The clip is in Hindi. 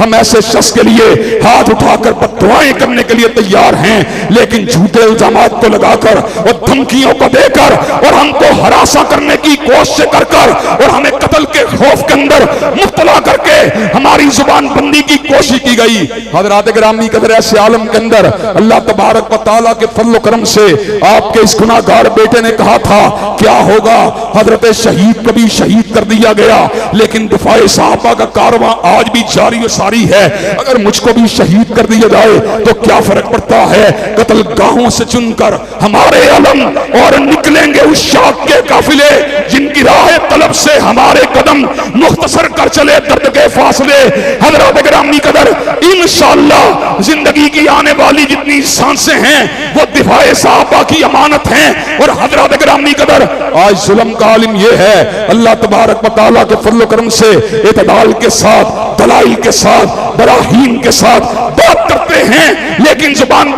हम ऐसे शख्स के लिए हाथ उठाकर बददुआएं करने के लिए तैयार हैं, लेकिन झूठे इल्जामात को लगाकर और धमकियों को देकर और हमको हरासा करने की कोशिश कर और हमें कत्ल के खौफ के अंदर मुब्तला करके हमारी जुबान बंदी की कोशिश की गई। हज़रात गिरामी कदर ऐसे आलम के अंदर अल्लाह तबारक व तआला के फज़ल व करम से आपके इस गुनाहगार बेटे ने कहा था क्या होगा, हजरत शहीद को भी शहीद कर दिया गया, लेकिन दिफाए सहाबा का कारवां आज भी जारी व सारी है। अगर मुझको भी शहीद कर दिया जाए तो क्या फर्क पड़ता है, कत्ल गाहों से चुनकर हमारे अलम और निकलेंगे उस शाख के काफिले जिनकी राह तलब से हमारे कदम मुख्तसर कर चले दर्द के फासले। हज़रात गिरामी कदर इंशाअल्लाह जिंदगी की आने वाली जितनी सांसें हैं वो दिफाए सहाबा की अमानत हैं। और हज़रात गिरामी कदर आज जुल्म का आलिम ये है, अल्लाह तबारक व तआला के फज़ल व करम से इत्दाल के साथ, दलाइल के साथ, बराहीन के साथ बात करते हैं, लेकिन जुबान